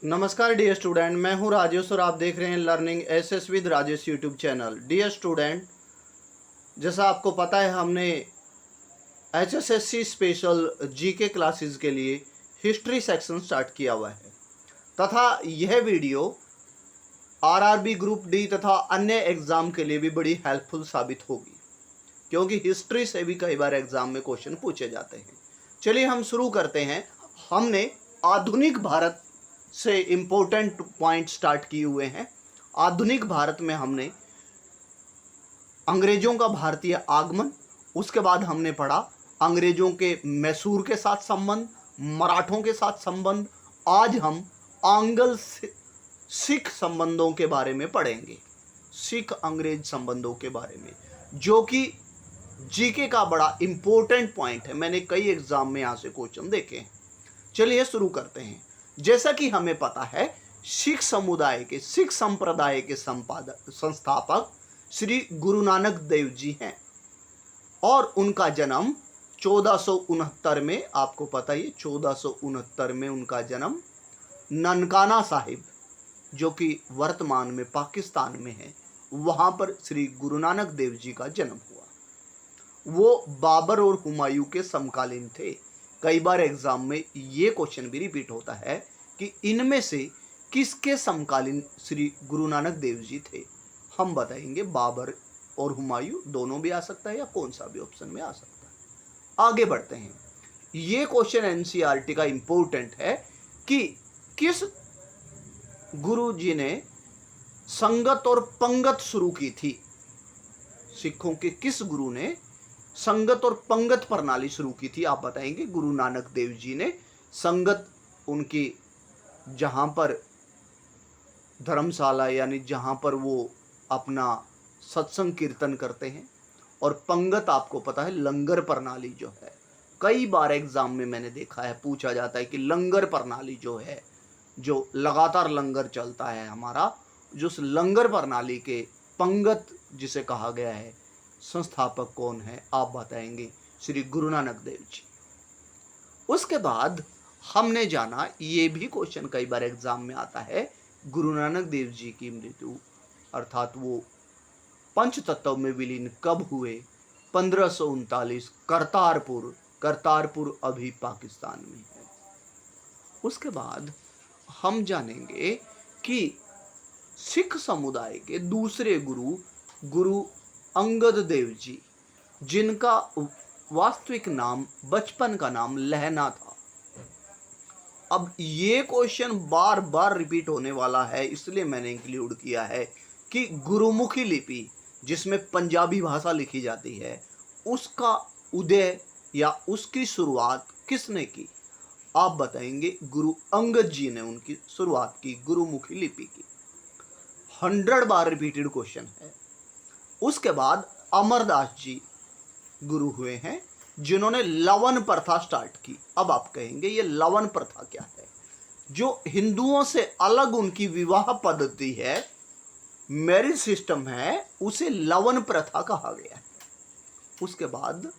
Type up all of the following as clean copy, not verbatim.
नमस्कार dear student, मैं हूं राजेश और आप देख रहे हैं learning SS with Rajesh YouTube channel. Dear student, जैसा आपको पता है हमने एचएसएससी स्पेशल जीके क्लासेस के लिए हिस्ट्री सेक्शन स्टार्ट किया हुआ है तथा यह वीडियो आरआरबी ग्रुप डी तथा अन्य एग्ज़ाम के लिए भी बड़ी हेल्पफुल साबित होगी, क्योंकि हिस्ट्री से भी कई बार एग्ज़ाम में क्वेश्चन पूछे जाते हैं। चलिए हम शुरू करते हैं। हमने आधुनिक भारत से इम्पोर्टेंट पॉइंट स्टार्ट किए हुए हैं। आधुनिक भारत में हमने अंग्रेजों का भारतीय आगमन, उसके बाद हमने पढ़ा अंग्रेजों के मैसूर के साथ संबंध, मराठों के साथ संबंध। आज हम आंग्ल सिख संबंधों के बारे में पढ़ेंगे, सिख अंग्रेज संबंधों के बारे में, जो कि जीके का बड़ा इंपॉर्टेंट पॉइंट है। मैंने कई एग्जाम में यहाँ से क्वेश्चन देखे हैं। चलिए शुरू करते हैं। जैसा कि हमें पता है, सिख समुदाय के, सिख संप्रदाय के संस्थापक श्री गुरु नानक देव जी हैं और उनका जन्म 1469 में, आपको पता ही 1469 में उनका जन्म ननकाना साहिब, जो कि वर्तमान में पाकिस्तान में है, वहां पर श्री गुरु नानक देव जी का जन्म हुआ। वो बाबर और हुमायूं के समकालीन थे। कई बार एग्जाम में ये क्वेश्चन भी रिपीट होता है कि इनमें से किसके समकालीन श्री गुरु नानक देव जी थे। हम बताएंगे बाबर और हुमायूं, दोनों भी आ सकता है या कौन सा भी ऑप्शन में आ सकता है। आगे बढ़ते हैं। ये क्वेश्चन एनसीईआरटी का इंपॉर्टेंट है कि किस गुरु जी ने संगत और पंगत शुरू की थी। सिखों के किस गुरु ने संगत और पंगत प्रणाली शुरू की थी, आप बताएंगे। गुरु नानक देव जी ने संगत, उनकी जहाँ पर धर्मशाला यानी जहाँ पर वो अपना सत्संग कीर्तन करते हैं, और पंगत आपको पता है लंगर प्रणाली जो है। कई बार एग्जाम में मैंने देखा है, पूछा जाता है कि लंगर प्रणाली जो है, जो लगातार लंगर चलता है हमारा, जो उस लंगर प्रणाली के पंगत जिसे कहा गया है, संस्थापक कौन है, आप बताएंगे। श्री गुरु नानक देव जी। उसके बाद हमने जाना, ये भी क्वेश्चन कई बार एग्जाम में आता है, गुरु नानक देव जी की मृत्यु अर्थात वो पंच तत्व में विलीन कब हुए। 1539 करतारपुर, करतारपुर अभी पाकिस्तान में है। उसके बाद हम जानेंगे कि सिख समुदाय के दूसरे गुरु, गुरु अंगद देव जी, जिनका वास्तविक नाम, बचपन का नाम लहना था। अब ये क्वेश्चन बार बार रिपीट होने वाला है, इसलिए मैंने इंक्लूड किया है कि गुरुमुखी लिपि, जिसमें पंजाबी भाषा लिखी जाती है, उसका उदय या उसकी शुरुआत किसने की, आप बताएंगे। गुरु अंगद जी ने उनकी शुरुआत की गुरुमुखी लिपि की। 100 बार रिपीटेड क्वेश्चन है। उसके बाद अमरदास जी गुरु हुए हैं, जिन्होंने लवन प्रथा स्टार्ट की। अब आप कहेंगे ये लवन प्रथा क्या है। जो हिंदुओं से अलग उनकी विवाह पद्धति है, मैरिज सिस्टम है, उसे लवन प्रथा कहा गया है। उसके बाद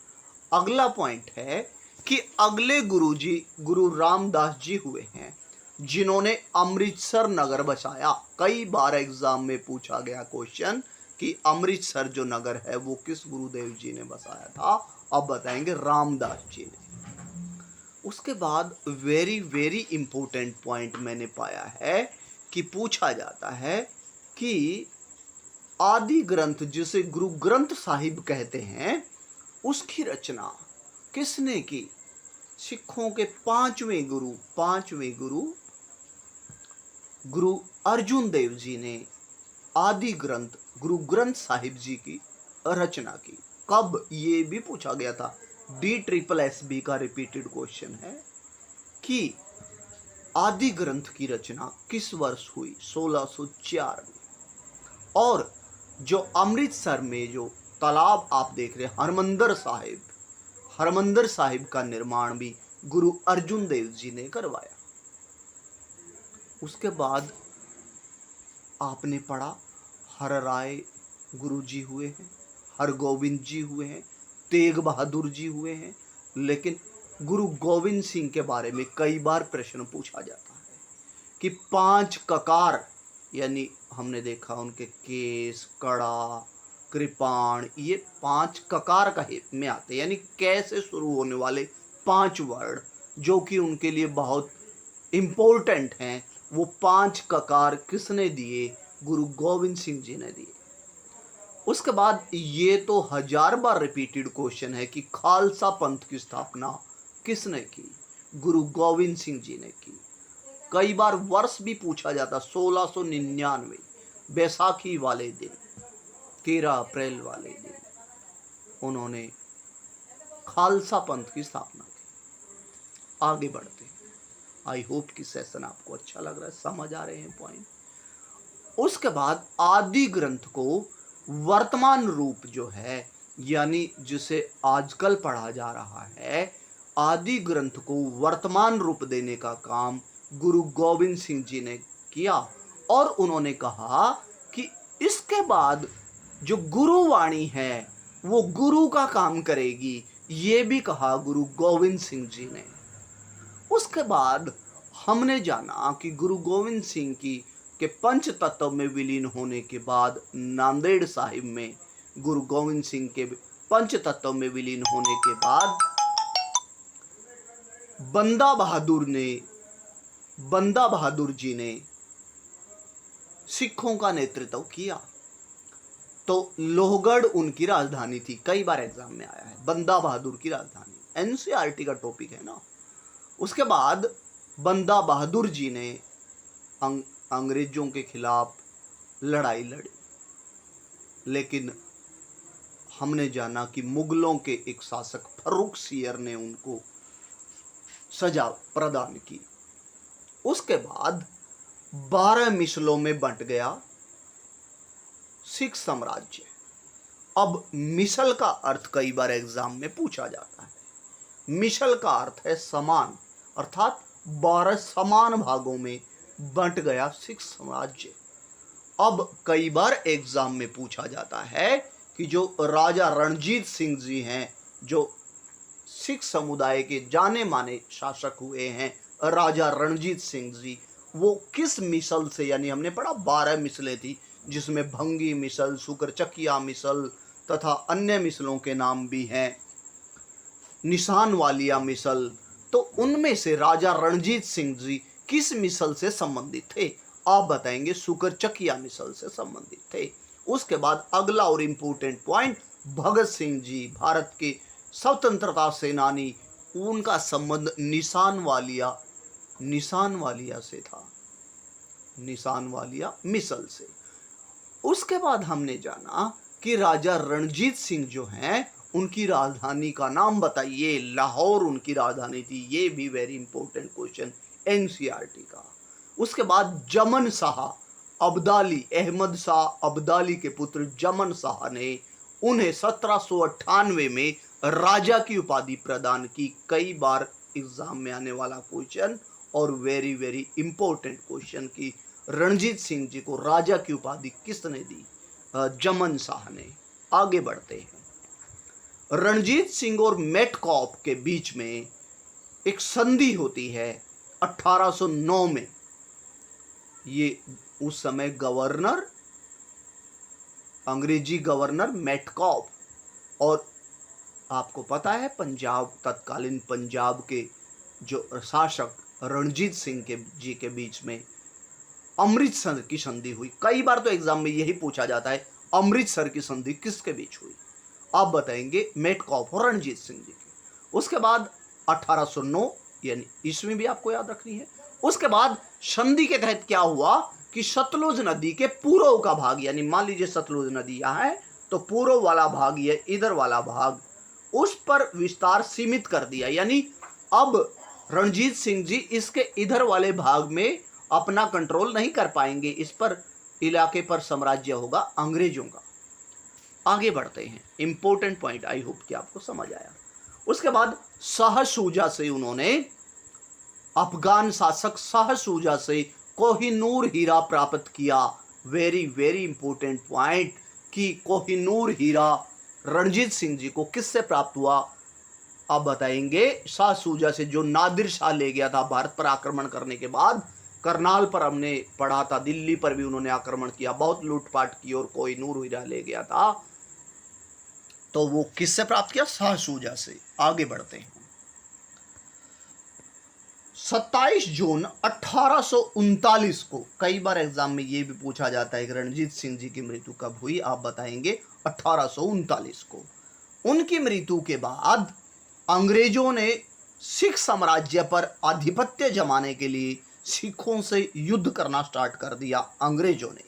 अगला पॉइंट है कि अगले गुरु जी गुरु रामदास जी हुए हैं, जिन्होंने अमृतसर नगर बसाया। कई बार एग्जाम में पूछा गया क्वेश्चन कि अमृतसर जो नगर है वो किस गुरुदेव जी ने बसाया था, अब बताएंगे रामदास जी ने। उसके बाद वेरी वेरी इंपॉर्टेंट पॉइंट मैंने पाया है कि पूछा जाता है कि आदि ग्रंथ, जिसे गुरु ग्रंथ साहिब कहते हैं, उसकी रचना किसने की। सिखों के पांचवें गुरु गुरु अर्जुन देव जी ने आदि ग्रंथ, गुरु ग्रंथ साहिब जी की रचना की। कब, ये भी पूछा गया था। DSSB का रिपीटेड क्वेश्चन है कि आदि ग्रंथ की रचना किस वर्ष हुई, 1604 में। और जो अमृतसर में जो तालाब आप देख रहे हैं, हरमंदिर साहिब का निर्माण भी गुरु अर्जुन देव जी ने करवाया। उसके बाद आपने पढ़ा हर राय गुरु जी हुए हैं, हरगोविंद जी हुए हैं, तेग बहादुर जी हुए हैं। लेकिन गुरु गोविंद सिंह के बारे में कई बार प्रश्न पूछा जाता है कि 5 ककार, यानी हमने देखा उनके केस, कड़ा, कृपाण, ये 5 ककार कहे में आते हैं, यानी कैसे शुरू होने वाले 5 वर्ड जो कि उनके लिए बहुत इम्पोर्टेंट हैं। वो 5 ककार किसने दिए? गुरु गोविंद सिंह जी ने दिए। उसके बाद ये तो 1000 बार रिपीटेड क्वेश्चन है कि खालसा पंथ की स्थापना किसने की? गुरु गोविंद सिंह जी ने की। कई बार वर्ष भी पूछा जाता, 1699 बैसाखी वाले दिन, 13 अप्रैल वाले दिन उन्होंने खालसा पंथ की स्थापना की। आगे बढ़ते हैं। आई होप कि सेशन आपको अच्छा लग रहा है, समझ आ रहे हैं पॉइंट। उसके बाद आदि ग्रंथ को वर्तमान रूप जो है, यानी जिसे आजकल पढ़ा जा रहा है, आदि ग्रंथ को वर्तमान रूप देने का काम गुरु गोविंद सिंह जी ने किया। और उन्होंने कहा कि इसके बाद जो गुरुवाणी है वो गुरु का काम करेगी, ये भी कहा गुरु गोविंद सिंह जी ने। उसके बाद हमने जाना कि गुरु गोविंद सिंह की के पंच तत्व में विलीन होने के बाद नांदेड़ साहिब में गुरु गोविंद सिंह के पंच तत्व में विलीन होने के बाद बंदा बहादुर जी ने सिखों का नेतृत्व किया। तो लोहगढ़ उनकी राजधानी थी, कई बार एग्जाम में आया है, बंदा बहादुर की राजधानी, एनसीईआरटी का टॉपिक है ना। उसके बाद बंदा बहादुर जी ने अंग्रेजों के खिलाफ लड़ाई लड़ी, लेकिन हमने जाना कि मुगलों के एक शासक फर्रुख सियर ने उनको सजा प्रदान की। उसके बाद 12 मिसलों में बंट गया सिख साम्राज्य। अब मिसल का अर्थ कई बार एग्जाम में पूछा जाता है। मिसल का अर्थ है समान, अर्थात 12 समान भागों में बंट गया सिख साम्राज्य। अब कई बार एग्जाम में पूछा जाता है कि जो राजा रणजीत सिंह जी हैं, जो सिख समुदाय के जाने माने शासक हुए हैं, राजा रणजीत सिंह जी, वो किस मिसल से, यानी हमने पढ़ा 12 मिसलें थी जिसमें भंगी मिसल, सुकरचकिया मिसल तथा अन्य मिसलों के नाम भी हैं, निशान वालिया मिसल। तो उनमें से राजा रणजीत सिंह जी किस मिसल से संबंधित थे? आप बताएंगे सुकरचकिया मिसल से संबंधित थे। उसके बाद अगला और इम्पोर्टेंट पॉइंट, भगत सिंह जी भारत के स्वतंत्रता सेनानी, उनका संबंध निशान वालिया से था, निशान वालिया मिसल से। उसके बाद हमने जाना कि राजा रणजीत सिंह जो हैं उनकी राजधानी का नाम बताइए। लाहौर उनकी राजधानी थी, ये भी वेरी इंपॉर्टेंट क्वेश्चन एनसीईआरटी का। उसके बाद जमन शाह अब्दाली, अहमद शाह अब्दाली के पुत्र जमन शाह ने उन्हें 1798 में राजा की उपाधि प्रदान की। कई बार एग्जाम में आने वाला क्वेश्चन और वेरी वेरी इंपॉर्टेंट क्वेश्चन की रणजीत सिंह जी को राजा की उपाधि किसने दी? जमन शाह ने। आगे बढ़ते हैं। रणजीत सिंह और मेटकॉप के बीच में एक संधि होती है 1809 में। ये उस समय गवर्नर, अंग्रेजी गवर्नर मेटकॉप, और आपको पता है पंजाब, तत्कालीन पंजाब के जो शासक रणजीत सिंह के जी के बीच में अमृतसर की संधि हुई। कई बार तो एग्जाम में यही पूछा जाता है, अमृतसर की संधि किसके बीच हुई? आप बताएंगे मेटकॉप और रणजीत सिंह जी की। उसके बाद 1809 यानी ईस्वी भी आपको याद रखनी है। उसके बाद संधि के तहत क्या हुआ कि सतलुज नदी के पूर्व का भाग, यानी मान लीजिए सतलुज नदी यहाँ है तो पूर्व वाला भाग, ये इधर वाला भाग, उस पर विस्तार सीमित कर दिया। यानी अब रणजीत सिंह जी इसके इधर वाले भाग में अपना कंट्रोल नहीं कर पाएंगे, इस पर इलाके पर साम्राज्य होगा अंग्रेजों का। आगे बढ़ते हैं। इंपॉर्टेंट पॉइंट, आई होप कि आपको समझ आया। उसके बाद शाह शुजा से उन्होंने, अफगान शासक शाह शुजा से कोहिनूर हीरा प्राप्त किया। वेरी वेरी इंपॉर्टेंट पॉइंट कि कोहिनूर हीरा रणजीत सिंह जी को किससे प्राप्त हुआ? आप बताएंगे शाह शुजा से, जो नादिर शाह ले गया था भारत पर आक्रमण करने के बाद। करनाल पर हमने पढ़ा था, दिल्ली पर भी उन्होंने आक्रमण किया, बहुत लूटपाट की और कोहिनूर हीरा ले गया था। तो वो किससे प्राप्त किया? शाह शुजा से। आगे बढ़ते हैं। 27 जून 1839 को, कई बार एग्जाम में ये भी पूछा जाता है कि रणजीत सिंह जी की मृत्यु कब हुई, आप बताएंगे 1839 को। उनकी मृत्यु के बाद अंग्रेजों ने सिख साम्राज्य पर आधिपत्य जमाने के लिए सिखों से युद्ध करना स्टार्ट कर दिया अंग्रेजों ने।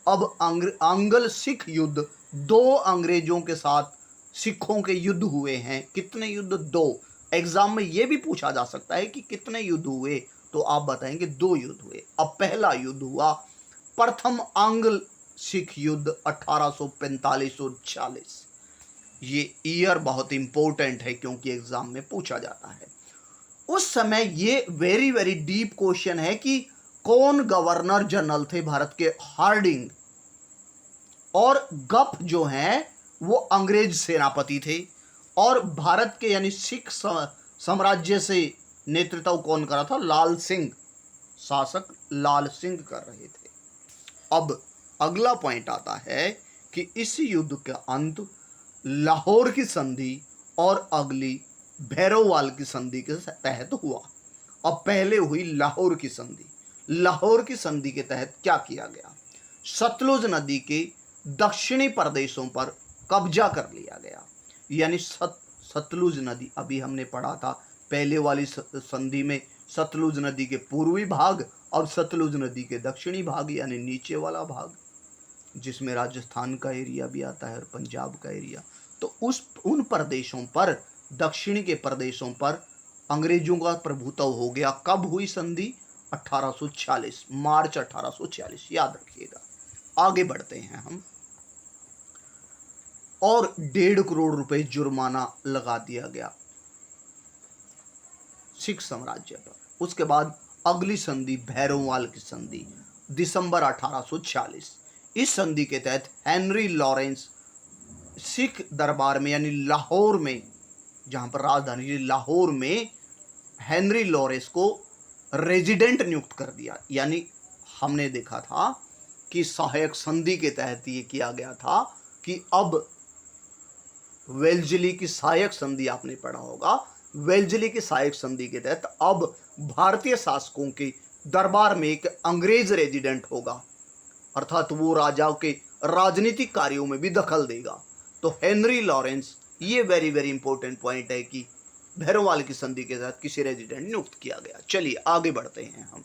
अब आंग्ल सिख युद्ध, 2 अंग्रेजों के साथ सिखों के युद्ध हुए हैं। कितने युद्ध? 2। एग्जाम में यह भी पूछा जा सकता है कि कितने युद्ध हुए, तो आप बताएंगे 2 युद्ध हुए। अब पहला युद्ध हुआ प्रथम आंग्ल सिख युद्ध 1845 और 46। ये ईयर बहुत इंपॉर्टेंट है क्योंकि एग्जाम में पूछा जाता है। उस समय ये वेरी वेरी डीप क्वेश्चन है कि कौन गवर्नर जनरल थे भारत के? हार्डिंग और गप जो हैं वो अंग्रेज सेनापति थे, और भारत के यानी सिख साम्राज्य से नेतृत्व कौन कर रहा था? लाल सिंह, शासक लाल सिंह कर रहे थे। अब अगला पॉइंट आता है कि इस युद्ध का अंत लाहौर की संधि और अगली भैरववाल की संधि के तहत हुआ। अब पहले हुई लाहौर की संधि। लाहौर की संधि के तहत क्या किया गया? सतलुज नदी के दक्षिणी प्रदेशों पर कब्जा कर लिया गया। यानी सतलुज नदी, अभी हमने पढ़ा था पहले वाली संधि में, सतलुज नदी के पूर्वी भाग और सतलुज नदी के दक्षिणी भाग यानी नीचे वाला भाग, जिसमें राजस्थान का एरिया भी आता है और पंजाब का एरिया। तो उन प्रदेशों पर, दक्षिण के प्रदेशों पर अंग्रेजों का प्रभुत्व हो गया। कब हुई संधि? 1846, मार्च 1846, याद रखिएगा। आगे बढ़ते हैं हम। और 1.5 करोड़ रुपए जुर्माना लगा दिया गया सिख साम्राज्य पर। उसके बाद अगली संधि भैरववाल की संधि, दिसंबर 1846। इस संधि के तहत हेनरी लॉरेंस सिख दरबार में यानी लाहौर में, जहां पर राजधानी लाहौर में, हेनरी लॉरेंस को रेजिडेंट नियुक्त कर दिया। यानी हमने देखा था कि सहायक संधि के तहत ये किया गया था कि अब वेल्जली की सहायक संधि आपने पढ़ा होगा। वेल्जली की सहायक संधि के तहत अब भारतीय शासकों के दरबार में एक अंग्रेज रेजिडेंट होगा, अर्थात वो राजाओं के राजनीतिक कार्यों में भी दखल देगा। तो हेनरी लॉरेंस, ये वेरी वेरी इंपॉर्टेंट पॉइंट है कि भैरववाल की संधि के तहत किसी रेजिडेंट नियुक्त किया गया। चलिए आगे बढ़ते हैं हम।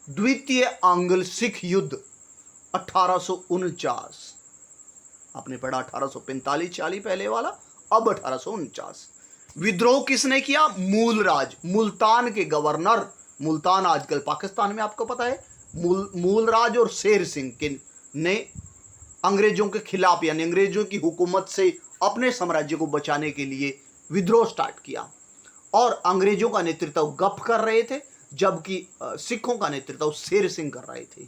द्वितीय आंग्ल सिख युद्ध 1849, आपने पढ़ा 1845-46 पहले वाला, अब 1849। विद्रोह किसने किया? मूलराज, मुल्तान के गवर्नर, मुल्तान आजकल पाकिस्तान में आपको पता है, मूलराज और शेर सिंह के ने अंग्रेजों के खिलाफ यानी अंग्रेजों की हुकूमत से अपने साम्राज्य को बचाने के लिए विद्रोह स्टार्ट किया। और अंग्रेजों का नेतृत्व गप कर रहे थे, जबकि सिखों का नेतृत्व शेर सिंह कर रहे थे।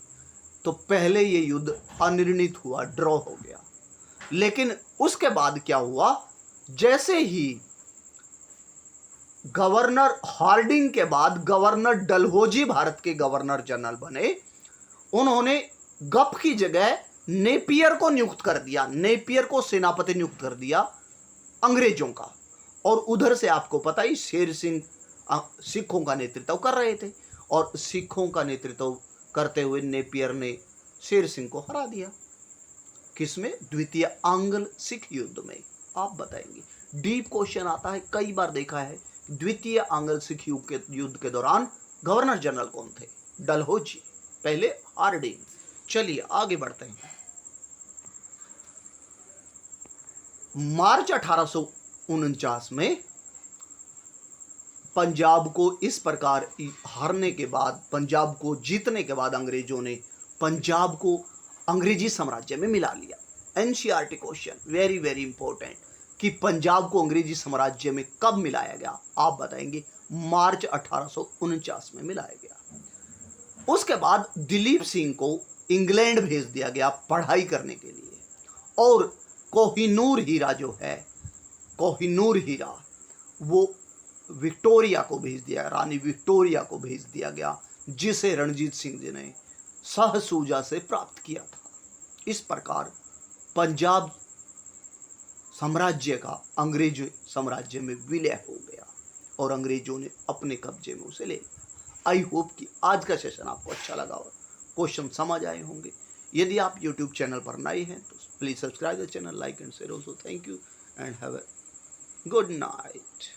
तो पहले ये युद्ध अनिर्णित हुआ, ड्रॉ हो गया। लेकिन उसके बाद क्या हुआ? जैसे ही गवर्नर हार्डिंग के बाद गवर्नर डलहौजी भारत के गवर्नर जनरल बने, उन्होंने गप की जगह नेपियर को नियुक्त कर दिया। नेपियर को सेनापति नियुक्त कर दिया अंग्रेजों का। और उधर से आपको पता ही शेर सिंह सिखों का नेतृत्व कर रहे थे, और सिखों का नेतृत्व करते हुए नेपियर ने शेर सिंह को हरा दिया। किसमें? द्वितीय आंग्ल सिख युद्ध में। आप बताएंगे। डीप क्वेश्चन आता है, कई बार देखा है। द्वितीय आंग्ल सिख युद्ध के दौरान गवर्नर जनरल कौन थे? डलहौजी, पहले हार्डिंग। चलिए आगे बढ़ते हैं। मार्च 1849 में पंजाब को इस प्रकार हारने के बाद, पंजाब को जीतने के बाद, अंग्रेजों ने पंजाब को अंग्रेजी साम्राज्य में मिला लिया। NCERT question, very very important, कि पंजाब को अंग्रेजी साम्राज्य में कब मिलाया गया? आप बताएंगे। मार्च 1849 में मिलाया गया। उसके बाद दिलीप सिंह को इंग्लैंड भेज दिया गया पढ़ाई करने के लिए, और कोहिनूर हीरा जो है, कोहिनूर हीरा वो विक्टोरिया को भेज दिया, रानी विक्टोरिया को भेज दिया गया, जिसे रणजीत सिंह जी ने सहसूजा से प्राप्त किया था। इस प्रकार पंजाब साम्राज्य का अंग्रेज साम्राज्य में विलय हो गया और अंग्रेजों ने अपने कब्जे में उसे ले लिया। आई होप कि आज का सेशन आपको अच्छा लगा और क्वेश्चन समझ आए होंगे। यदि आप यूट्यूब चैनल पर नए हैं तो please subscribe the channel, like and share also. Thank you and have a good night.